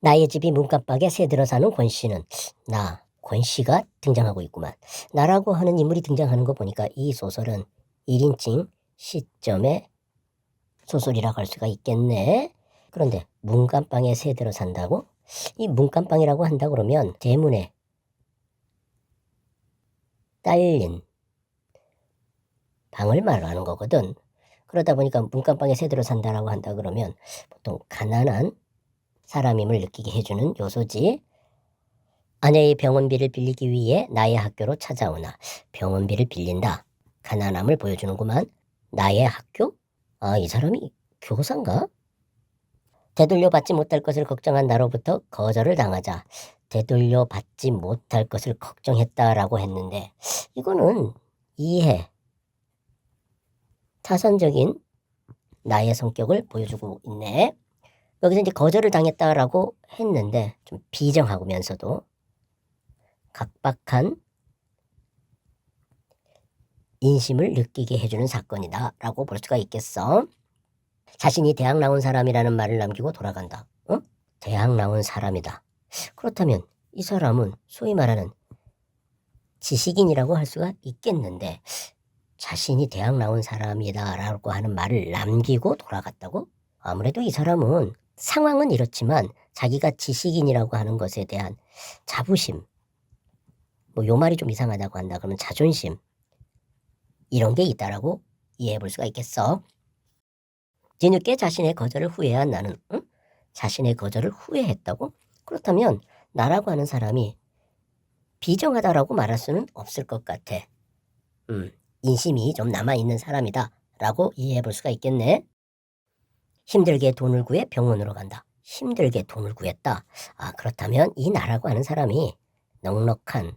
나의 집이 문간박에 새들어 사는 권씨는 권씨가 등장하고 있구만. 나라고 하는 인물이 등장하는 거 보니까 이 소설은 1인칭 시점의 소설이라고 할 수가 있겠네. 그런데 문간방에 새들어 산다고? 이 문간방이라고 한다 그러면 대문에 딸린 방을 말하는 거거든. 그러다 보니까 문간방에 새들어 산다라고 한다 그러면 보통 가난한 사람임을 느끼게 해주는 요소지. 아내의 병원비를 빌리기 위해 나의 학교로 찾아오나 병원비를 빌린다. 가난함을 보여주는구만. 나의 학교? 이 사람이 교사인가? 되돌려 받지 못할 것을 걱정한 나로부터 거절을 당하자 되돌려 받지 못할 것을 걱정했다라고 했는데 이거는 이해, 타선적인 나의 성격을 보여주고 있네. 여기서 이제 거절을 당했다라고 했는데 좀 비정하면서도 각박한 인심을 느끼게 해주는 사건이다 라고 볼 수가 있겠어. 자신이 대학 나온 사람이라는 말을 남기고 돌아간다. 대학 나온 사람이다. 그렇다면 이 사람은 소위 말하는 지식인이라고 할 수가 있겠는데 자신이 대학 나온 사람이다 라고 하는 말을 남기고 돌아갔다고? 아무래도 이 사람은 상황은 이렇지만 자기가 지식인이라고 하는 것에 대한 자부심, 요 말이 좀 이상하다고 한다 그러면 자존심, 이런 게 있다라고 이해해 볼 수가 있겠어. 뒤늦게 자신의 거절을 후회한 나는 자신의 거절을 후회했다고? 그렇다면 나라고 하는 사람이 비정하다라고 말할 수는 없을 것 같아. 인심이 좀 남아있는 사람이다 라고 이해해 볼 수가 있겠네. 힘들게 돈을 구해 병원으로 간다. 힘들게 돈을 구했다. 그렇다면 이 나라고 하는 사람이 넉넉한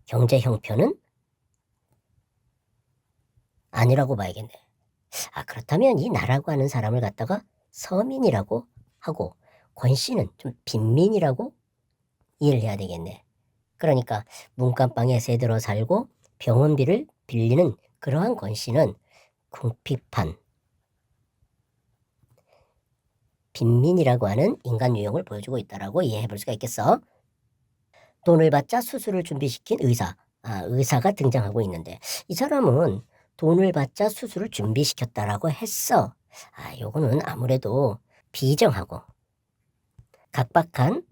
경제 형편은 아니라고 봐야겠네. 그렇다면 이 나라고 하는 사람을 갖다가 서민이라고 하고 권씨는 좀 빈민이라고 이해를 해야 되겠네. 그러니까 문간방에 새들어 살고 병원비를 빌리는 그러한 권씨는 궁핍한 빈민이라고 하는 인간 유형을 보여주고 있다라고 이해해 볼 수가 있겠어. 돈을 받자 수술을 준비시킨 의사가 등장하고 있는데 이 사람은 돈을 받자 수술을 준비시켰다라고 했어. 요거는 아무래도 비정하고 각박한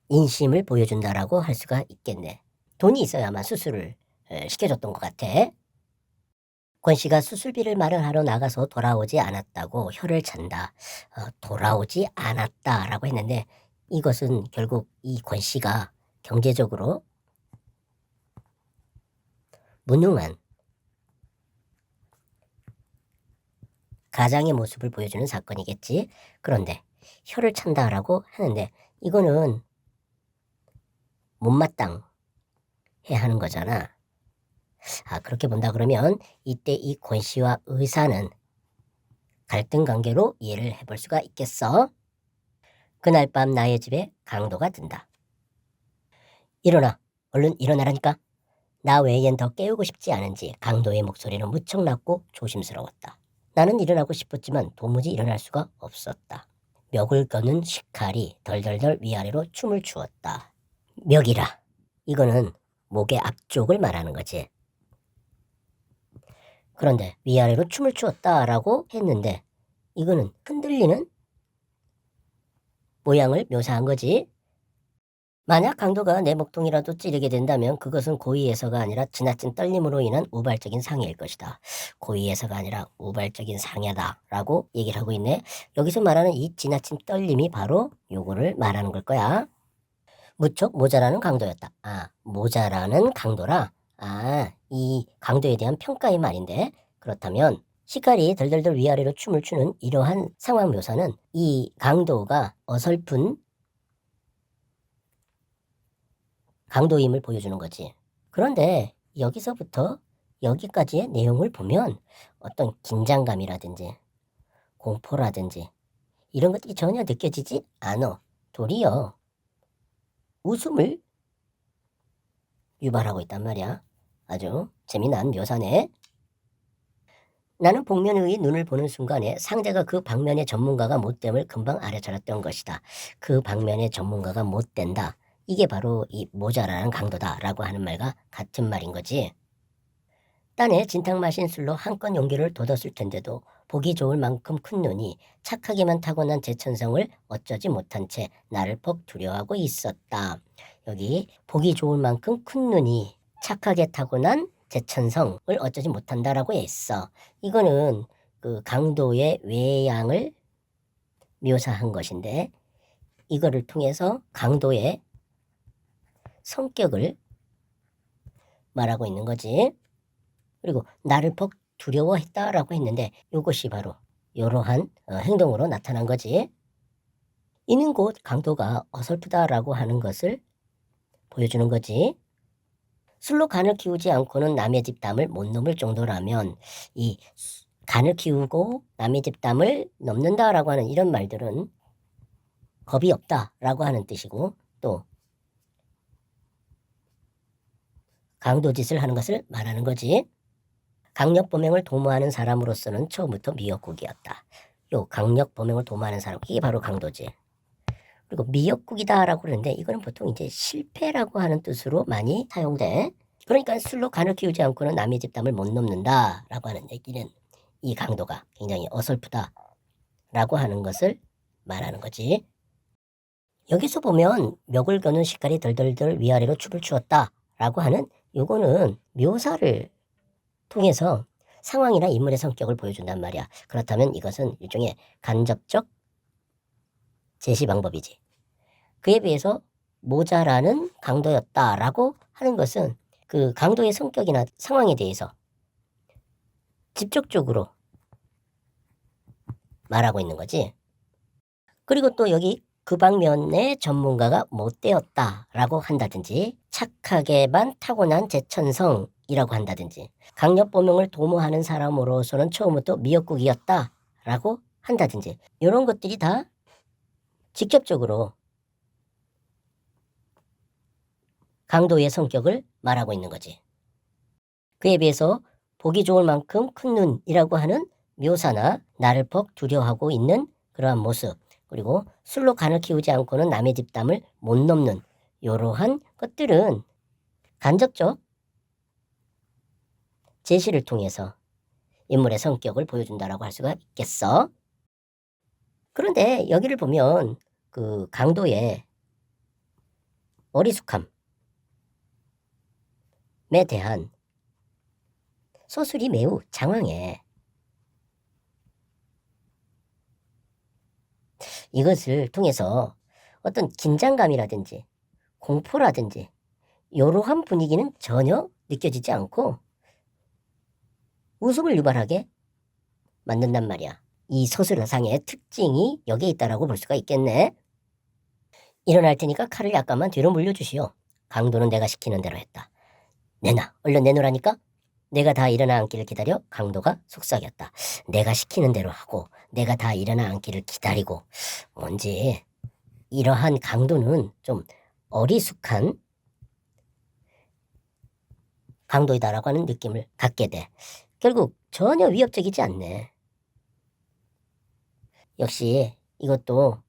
인심을 보여준다라고 할 수가 있겠네. 돈이 있어야만 수술을 시켜줬던 것 같아. 권씨가 수술비를 마련하러 나가서 돌아오지 않았다고 혀를 찬다. 돌아오지 않았다라고 했는데 이것은 결국 이 권씨가 경제적으로 무능한 가장의 모습을 보여주는 사건이겠지. 그런데 혀를 찬다라고 하는데 이거는 못마땅해 하는 거잖아. 그렇게 본다 그러면 이때 이 권씨와 의사는 갈등 관계로 이해를 해볼 수가 있겠어. 그날 밤 나의 집에 강도가 든다. 일어나. 얼른 일어나라니까. 나 외엔 더 깨우고 싶지 않은지 강도의 목소리는 무척 낮고 조심스러웠다. 나는 일어나고 싶었지만 도무지 일어날 수가 없었다. 멱을 거는 식칼이 덜덜덜 위아래로 춤을 추었다. 멱이라. 이거는 목의 앞쪽을 말하는 거지. 그런데 위아래로 춤을 추었다라고 했는데 이거는 흔들리는 모양을 묘사한 거지. 만약 강도가 내 목통이라도 찌르게 된다면 그것은 고의해서가 아니라 지나친 떨림으로 인한 우발적인 상해일 것이다. 고의해서가 아니라 우발적인 상해다라고 얘기를 하고 있네. 여기서 말하는 이 지나친 떨림이 바로 요거를 말하는 걸 거야. 무척 모자라는 강도였다. 모자라는 강도라. 이 강도에 대한 평가의 말인데 그렇다면 시칼이 덜덜덜 위아래로 춤을 추는 이러한 상황 묘사는 이 강도가 어설픈 강도임을 보여주는 거지. 그런데 여기서부터 여기까지의 내용을 보면 어떤 긴장감이라든지 공포라든지 이런 것들이 전혀 느껴지지 않아. 도리어 웃음을 유발하고 있단 말이야. 아주 재미난 묘사네. 나는 복면의 눈을 보는 순간에 상대가 그 방면의 전문가가 못됨을 금방 알아차렸던 것이다. 그 방면의 전문가가 못된다. 이게 바로 이 모자라는 강도다라고 하는 말과 같은 말인 거지. 딴에 진탕 마신 술로 한껏 용기를 돋웠을 텐데도 보기 좋을 만큼 큰 눈이 착하기만 타고난 제 천성을 어쩌지 못한 채 나를 퍽 두려워하고 있었다. 여기 보기 좋을 만큼 큰 눈이 착하게 타고난 제 천성을 어쩌지 못한다라고 했어. 이거는 그 강도의 외양을 묘사한 것인데 이거를 통해서 강도의 성격을 말하고 있는 거지. 그리고 나를 퍽 두려워했다라고 했는데 이것이 바로 이러한 행동으로 나타난 거지. 이는 곧 강도가 어설프다라고 하는 것을 보여주는 거지. 술로 간을 키우지 않고는 남의 집 담을 못 넘을 정도라면 이 간을 키우고 남의 집 담을 넘는다라고 하는 이런 말들은 겁이 없다라고 하는 뜻이고 또 강도짓을 하는 것을 말하는 거지. 강력범행을 도모하는 사람으로서는 처음부터 미역국이었다. 요 강력범행을 도모하는 사람, 이게 바로 강도지. 그리고 미역국이다라고 그러는데 이거는 보통 이제 실패라고 하는 뜻으로 많이 사용돼. 그러니까 술로 간을 키우지 않고는 남의 집 담을 못 넘는다라고 하는 얘기는 이 강도가 굉장히 어설프다라고 하는 것을 말하는 거지. 여기서 보면 멱을 겨눈 식칼이 덜덜덜 위아래로 춤을 추었다라고 하는 요거는 묘사를 통해서 상황이나 인물의 성격을 보여준단 말이야. 그렇다면 이것은 일종의 간접적 제시 방법이지. 그에 비해서 모자라는 강도였다라고 하는 것은 그 강도의 성격이나 상황에 대해서 직접적으로 말하고 있는 거지. 그리고 또 여기 그 방면의 전문가가 못되었다라고 한다든지 착하게만 타고난 제천성이라고 한다든지 강력범용을 도모하는 사람으로서는 처음부터 미역국이었다라고 한다든지 이런 것들이 다 직접적으로 강도의 성격을 말하고 있는 거지. 그에 비해서 보기 좋을 만큼 큰 눈이라고 하는 묘사나 나를 퍽 두려워하고 있는 그러한 모습, 그리고 술로 간을 키우지 않고는 남의 집 담을 못 넘는 이러한 것들은 간접적 제시를 통해서 인물의 성격을 보여준다라고 할 수가 있겠어. 그런데 여기를 보면 그 강도의 어리숙함에 대한 서술이 매우 장황해. 이것을 통해서 어떤 긴장감이라든지 공포라든지 이러한 분위기는 전혀 느껴지지 않고 웃음을 유발하게 만든단 말이야. 이 서술상의 특징이 여기에 있다라고 볼 수가 있겠네. 일어날 테니까 칼을 약간만 뒤로 물려주시오. 강도는 내가 시키는 대로 했다. 내놔, 얼른 내놓으라니까. 내가 다 일어나 앉기를 기다려 강도가 속삭였다. 내가 시키는 대로 하고 내가 다 일어나 앉기를 기다리고 뭔지 이러한 강도는 좀 어리숙한 강도이다라고 하는 느낌을 갖게 돼. 결국 전혀 위협적이지 않네. 역시 이것도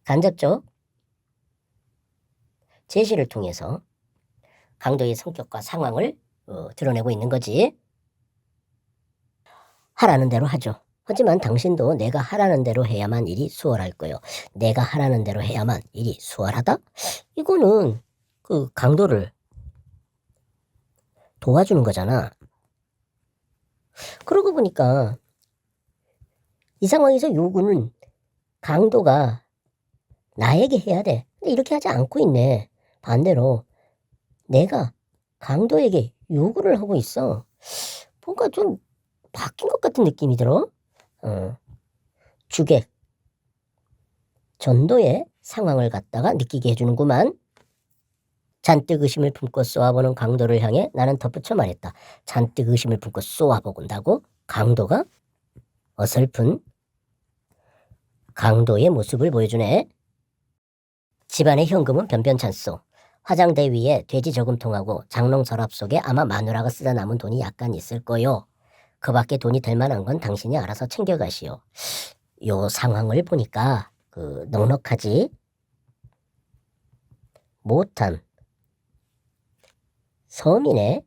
간접적 제시를 통해서 강도의 성격과 상황을 드러내고 있는 거지. 하라는 대로 하죠. 하지만 당신도 내가 하라는 대로 해야만 일이 수월할 거요. 내가 하라는 대로 해야만 일이 수월하다? 이거는 그 강도를 도와주는 거잖아. 그러고 보니까 이 상황에서 요구는 강도가 나에게 해야 돼. 근데 이렇게 하지 않고 있네. 반대로 내가 강도에게 요구를 하고 있어. 뭔가 좀 바뀐 것 같은 느낌이 들어. 주객, 전도의 상황을 갖다가 느끼게 해주는구만. 잔뜩 의심을 품고 쏘아보는 강도를 향해 나는 덧붙여 말했다. 잔뜩 의심을 품고 쏘아보건다고? 강도가? 어설픈 강도의 모습을 보여주네. 집안의 현금은 변변찮소. 화장대 위에 돼지 저금통하고 장롱 서랍 속에 아마 마누라가 쓰다 남은 돈이 약간 있을 거요. 그 밖에 돈이 될 만한 건 당신이 알아서 챙겨가시오. 요 상황을 보니까 넉넉하지 못한 서민의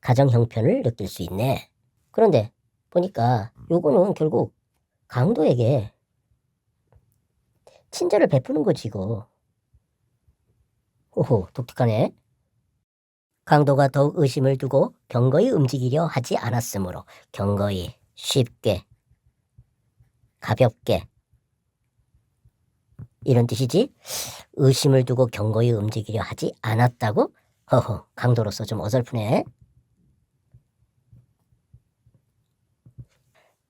가정 형편을 느낄 수 있네. 그런데 보니까 요거는 결국 강도에게 친절을 베푸는 거지 이거. 오호, 독특하네. 강도가 더욱 의심을 두고 경거히 움직이려 하지 않았으므로 경거히, 쉽게, 가볍게 이런 뜻이지. 의심을 두고 경거히 움직이려 하지 않았다고? 허허, 강도로서 좀 어설프네.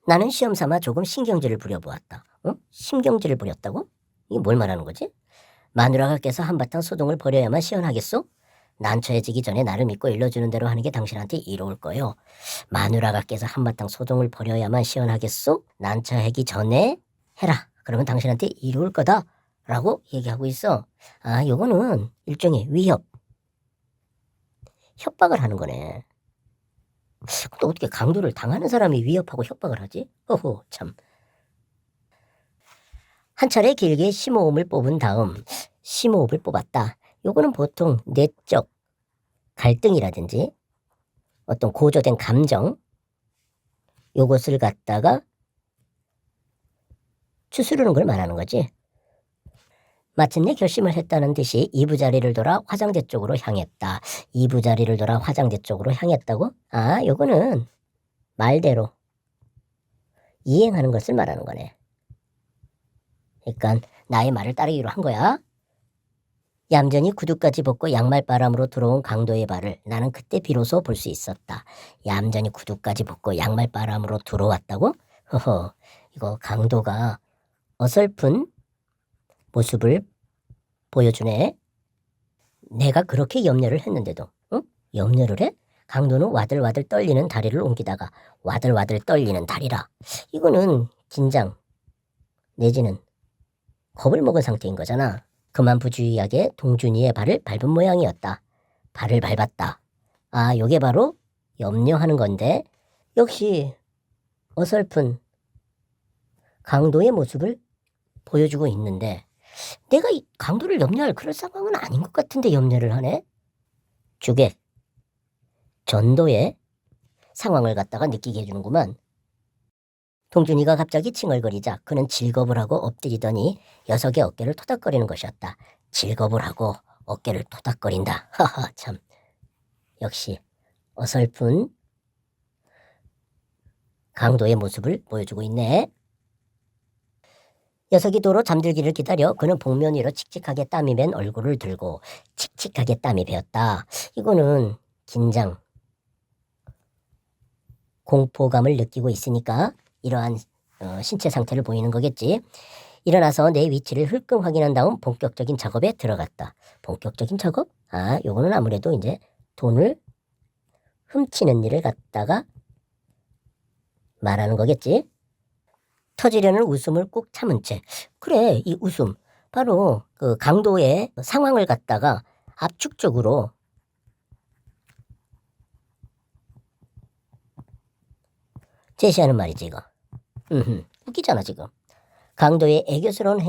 나는 시험삼아 조금 신경질을 부려보았다. 신경질을 부렸다고? 이게 뭘 말하는 거지? 마누라가 깨서 한바탕 소동을 벌여야만 시원하겠소? 난처해지기 전에 나를 믿고 일러주는 대로 하는 게 당신한테 이로울 거요. 마누라가 깨서 한바탕 소동을 벌여야만 시원하겠소? 난처하기 전에 해라. 그러면 당신한테 이로울 거다. 라고 얘기하고 있어. 아, 요거는 일종의 위협. 협박을 하는 거네. 근데 어떻게 강도를 당하는 사람이 위협하고 협박을 하지? 허허, 참. 한 차례 길게 심호흡을 뽑은 다음 심호흡을 뽑았다. 요거는 보통 내적 갈등이라든지 어떤 고조된 감정 요것을 갖다가 추스르는 걸 말하는 거지. 마침내 결심을 했다는 듯이 이부자리를 돌아 화장대 쪽으로 향했다. 이부자리를 돌아 화장대 쪽으로 향했다고? 아, 요거는 말대로 이행하는 것을 말하는 거네. 그러니까 나의 말을 따르기로 한 거야. 얌전히 구두까지 벗고 양말바람으로 들어온 강도의 발을 나는 그때 비로소 볼 수 있었다. 얌전히 구두까지 벗고 양말바람으로 들어왔다고? 허허, 이거 강도가 어설픈 모습을 보여주네. 내가 그렇게 염려를 했는데도 염려를 해? 강도는 와들와들 떨리는 다리를 옮기다가 와들와들 떨리는 다리라. 이거는 긴장 내지는 겁을 먹은 상태인 거잖아. 그만 부주의하게 동준이의 발을 밟은 모양이었다. 발을 밟았다. 아, 요게 바로 염려하는 건데 역시 어설픈 강도의 모습을 보여주고 있는데 내가 이 강도를 염려할 그럴 상황은 아닌 것 같은데 염려를 하네. 주객, 전도의 상황을 갖다가 느끼게 해주는구만. 동준이가 갑자기 칭얼거리자 그는 질겁을 하고 엎드리더니 녀석의 어깨를 토닥거리는 것이었다. 질겁을 하고 어깨를 토닥거린다. 하하, 참. 역시 어설픈 강도의 모습을 보여주고 있네. 녀석이 도로 잠들기를 기다려 그는 복면 위로 칙칙하게 땀이 밴 얼굴을 들고 칙칙하게 땀이 배었다. 이거는 긴장, 공포감을 느끼고 있으니까 이러한 신체 상태를 보이는 거겠지. 일어나서 내 위치를 흘끔 확인한 다음 본격적인 작업에 들어갔다. 본격적인 작업? 아, 요거는 아무래도 이제 돈을 훔치는 일을 갖다가 말하는 거겠지. 터지려는 웃음을 꾹 참은 채. 그래, 이 웃음. 바로 그 강도의 상황을 갖다가 압축적으로 제시하는 말이지, 이거. 웃기잖아, 지금. 강도의 애교스러운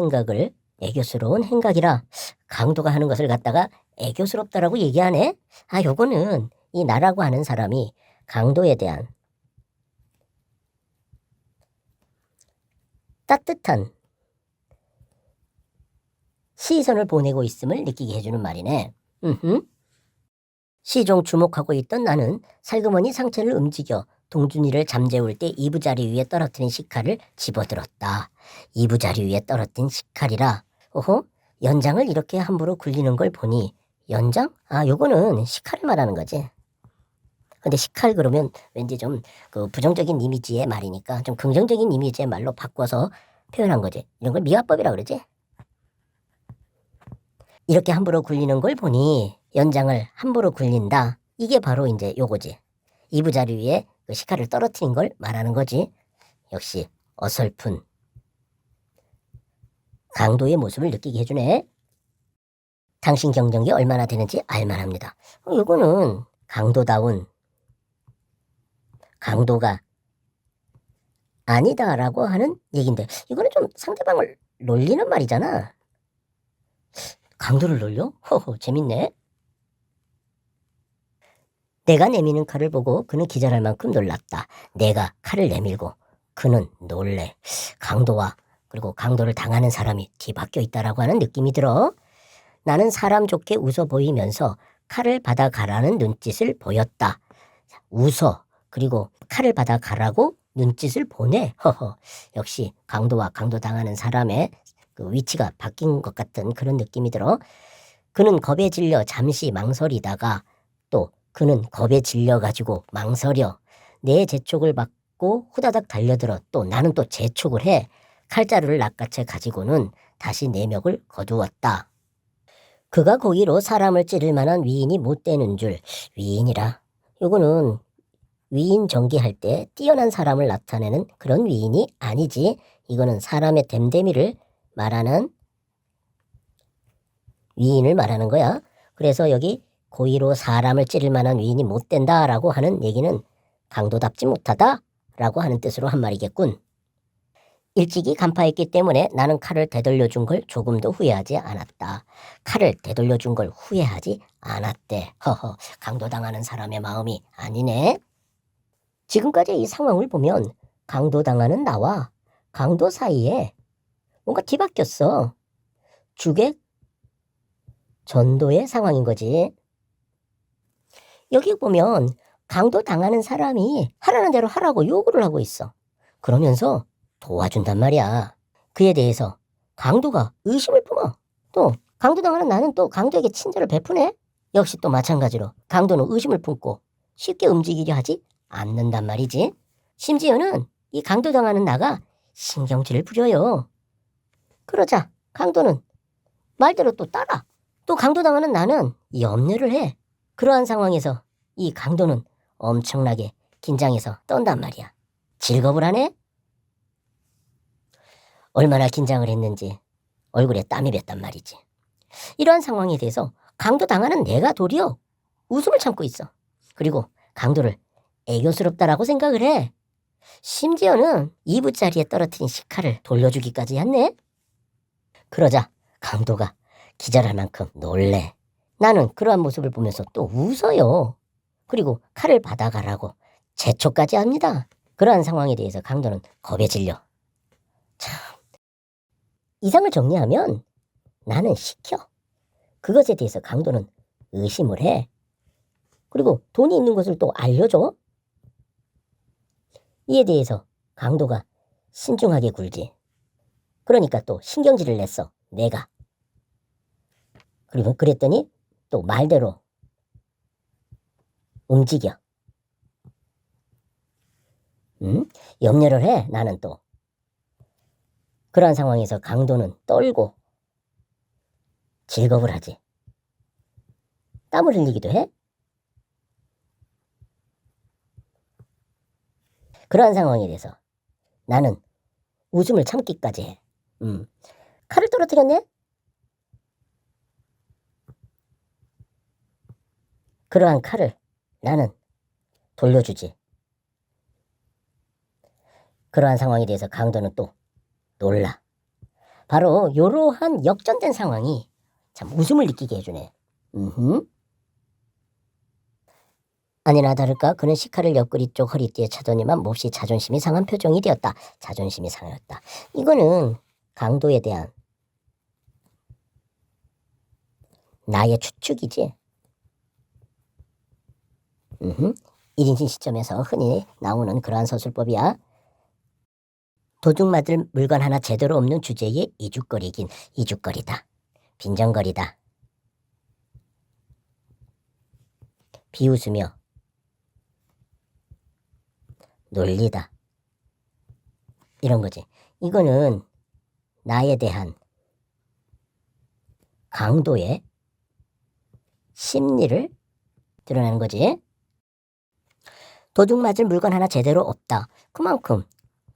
행각이라 강도가 하는 것을 갖다가 애교스럽다라고 얘기하네? 아, 요거는 이 나라고 하는 사람이 강도에 대한 따뜻한 시선을 보내고 있음을 느끼게 해주는 말이네. 시종 주목하고 있던 나는 살그머니 상체를 움직여 동준이를 잠재울 때 이부자리 위에 떨어뜨린 식칼을 집어들었다. 이부자리 위에 떨어뜨린 식칼이라. 오호, 연장을 이렇게 함부로 굴리는 걸 보니 연장? 아, 요거는 식칼을 말하는 거지. 근데 식칼 그러면 왠지 좀 그 부정적인 이미지의 말이니까 좀 긍정적인 이미지의 말로 바꿔서 표현한 거지. 이런 걸 미화법이라 그러지. 이렇게 함부로 굴리는 걸 보니 연장을 함부로 굴린다. 이게 바로 이제 요거지. 이부자리 위에 그 식칼을 떨어뜨린 걸 말하는 거지. 역시 어설픈 강도의 모습을 느끼게 해주네. 당신 경력이 얼마나 되는지 알만합니다. 요거는 강도다운 강도가 아니다라고 하는 얘기인데 이거는 좀 상대방을 놀리는 말이잖아. 강도를 놀려? 허허, 재밌네. 내가 내미는 칼을 보고 그는 기절할 만큼 놀랐다. 내가 칼을 내밀고 그는 놀래. 강도와 그리고 강도를 당하는 사람이 뒤바뀌어 있다라고 하는 느낌이 들어. 나는 사람 좋게 웃어 보이면서 칼을 받아가라는 눈짓을 보였다. 웃어. 그리고 칼을 받아가라고 눈짓을 보내. 허허. 역시 강도와 강도 당하는 사람의 그 위치가 바뀐 것 같은 그런 느낌이 들어. 그는 겁에 질려 잠시 망설이다가 또 그는 겁에 질려가지고 망설여 내 재촉을 받고 후다닥 달려들어 또 나는 또 재촉을 해. 칼자루를 낚아채 가지고는 다시 내멱을 거두었다. 그가 고의로 사람을 찌를 만한 위인이 못 되는 줄. 위인이라. 요거는 위인 전개할 때 뛰어난 사람을 나타내는 그런 위인이 아니지. 이거는 사람의 됨됨이를 말하는 위인을 말하는 거야. 그래서 여기 고의로 사람을 찌를 만한 위인이 못 된다라고 하는 얘기는 강도답지 못하다라고 하는 뜻으로 한 말이겠군. 일찍이 간파했기 때문에 나는 칼을 되돌려준 걸 조금도 후회하지 않았다. 칼을 되돌려준 걸 후회하지 않았대. 허허, 강도당하는 사람의 마음이 아니네. 지금까지 이 상황을 보면 강도당하는 나와 강도 사이에 뭔가 뒤바뀌었어. 주객 전도의 상황인 거지. 여기 보면 강도 당하는 사람이 하라는 대로 하라고 요구를 하고 있어. 그러면서 도와준단 말이야. 그에 대해서 강도가 의심을 품어. 또 강도 당하는 나는 또 강도에게 친절을 베푸네. 역시 또 마찬가지로 강도는 의심을 품고 쉽게 움직이려 하지 않는단 말이지. 심지어는 이 강도 당하는 나가 신경질을 부려요. 그러자 강도는 말대로 또 따라. 또 강도 당하는 나는 염려를 해. 그러한 상황에서 이 강도는 엄청나게 긴장해서 떤단 말이야. 즐겁을 하네? 얼마나 긴장을 했는지 얼굴에 땀이 뱄단 말이지. 이러한 상황에 대해서 강도 당하는 내가 도리어 웃음을 참고 있어. 그리고 강도를 애교스럽다라고 생각을 해. 심지어는 이부자리에 떨어뜨린 식칼을 돌려주기까지 했네. 그러자 강도가 기절할 만큼 놀래. 나는 그러한 모습을 보면서 또 웃어요. 그리고 칼을 받아가라고 재촉까지 합니다. 그러한 상황에 대해서 강도는 겁에 질려. 참, 이상을 정리하면 나는 시켜. 그것에 대해서 강도는 의심을 해. 그리고 돈이 있는 것을 또 알려줘. 이에 대해서 강도가 신중하게 굴지. 그러니까 또 신경질을 냈어. 내가. 그리고 그랬더니 또 말대로 움직여. 염려를 해. 나는 또. 그러한 상황에서 강도는 떨고 즐겁을 하지. 땀을 흘리기도 해. 그러한 상황에 대해서 나는 웃음을 참기까지 해. 칼을 떨어뜨렸네? 그러한 칼을 나는 돌려주지. 그러한 상황에 대해서 강도는 또 놀라. 바로 이러한 역전된 상황이 참 웃음을 느끼게 해주네. 아니나 다를까 그는 식칼을 옆구리 쪽 허리띠에 차더니만 몹시 자존심이 상한 표정이 되었다. 자존심이 상하였다. 이거는 강도에 대한 나의 추측이지. 1인칭 시점에서 흔히 나오는 그러한 서술법이야. 도둑 맞을 물건 하나 제대로 없는 주제에 이죽거리긴 이죽거리다. 빈정거리다. 비웃으며 놀리다. 이런 거지. 이거는 나에 대한 강도의 심리를 드러내는 거지. 도둑 맞을 물건 하나 제대로 없다. 그만큼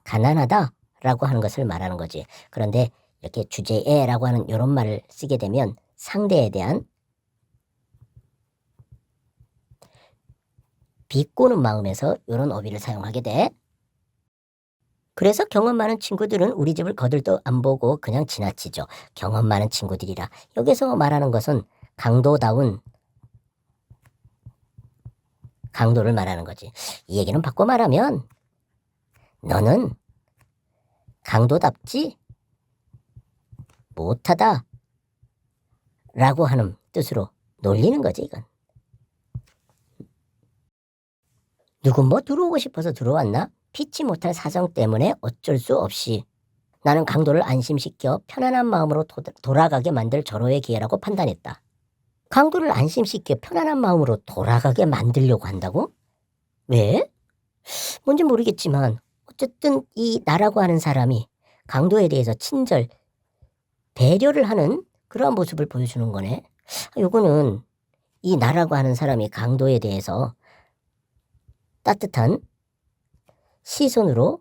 가난하다라고 하는 것을 말하는 거지. 그런데 이렇게 주제에라고 하는 이런 말을 쓰게 되면 상대에 대한 비꼬는 마음에서 이런 어휘를 사용하게 돼. 그래서 경험 많은 친구들은 우리 집을 거들떠 안 보고 그냥 지나치죠. 경험 많은 친구들이라. 여기서 말하는 것은 강도다운 강도를 말하는 거지. 이 얘기는 바꿔 말하면 너는 강도답지 못하다 라고 하는 뜻으로 놀리는 거지 이건. 누군 뭐 들어오고 싶어서 들어왔나? 피치 못할 사정 때문에 어쩔 수 없이 나는 강도를 안심시켜 편안한 마음으로 돌아가게 만들 절호의 기회라고 판단했다. 강도를 안심시켜 편안한 마음으로 돌아가게 만들려고 한다고? 왜? 뭔지 모르겠지만 어쨌든 이 나라고 하는 사람이 강도에 대해서 친절, 배려를 하는 그러한 모습을 보여주는 거네. 요거는 이 나라고 하는 사람이 강도에 대해서 따뜻한 시선으로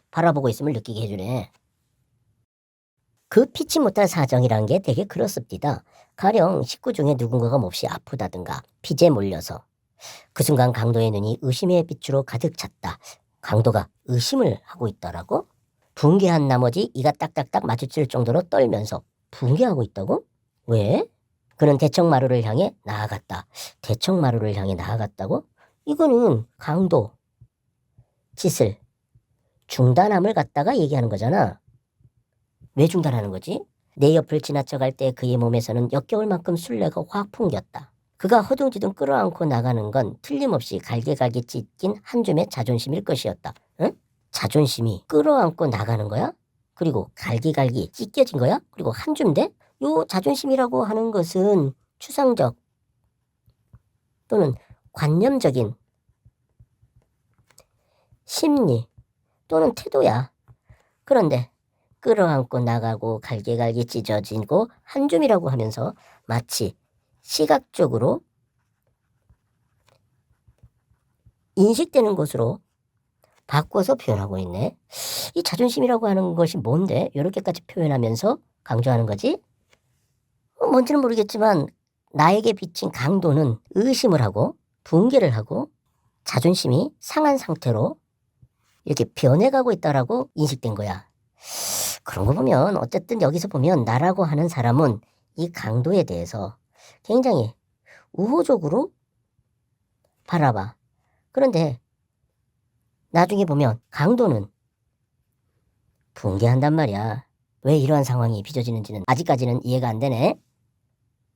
바라보고 있음을 느끼게 해주네. 그 피치 못할 사정이란 게 되게 그렇습니다. 가령 식구 중에 누군가가 몹시 아프다든가 빚에 몰려서 그 순간 강도의 눈이 의심의 빛으로 가득 찼다. 강도가 의심을 하고 있더라고. 붕괴한 나머지 이가 딱딱딱 마주칠 정도로 떨면서 붕괴하고 있다고? 왜? 그는 대청마루를 향해 나아갔다. 대청마루를 향해 나아갔다고? 이거는 강도 짓을 중단함을 갖다가 얘기하는 거잖아. 왜 중단하는 거지? 내 옆을 지나쳐갈 때 그의 몸에서는 역겨울 만큼 술래가 확 풍겼다. 그가 허둥지둥 끌어안고 나가는 건 틀림없이 갈게갈게 찢긴 한 줌의 자존심일 것이었다. 응? 자존심이 끌어안고 나가는 거야? 그리고 갈기갈기 찢겨진 거야? 그리고 한 줌대? 요 자존심이라고 하는 것은 추상적 또는 관념적인 심리 또는 태도야. 그런데 끌어안고 나가고 갈기갈기 찢어지고 한 줌이라고 하면서 마치 시각적으로 인식되는 것으로 바꿔서 표현하고 있네. 이 자존심이라고 하는 것이 뭔데? 이렇게까지 표현하면서 강조하는 거지? 뭔지는 모르겠지만 나에게 비친 강도는 의심을 하고 붕괴를 하고 자존심이 상한 상태로 이렇게 변해가고 있다라고 인식된 거야. 그런 거 보면 어쨌든 여기서 보면 나라고 하는 사람은 이 강도에 대해서 굉장히 우호적으로 바라봐. 그런데 나중에 보면 강도는 붕괴한단 말이야. 왜 이러한 상황이 빚어지는지는 아직까지는 이해가 안 되네.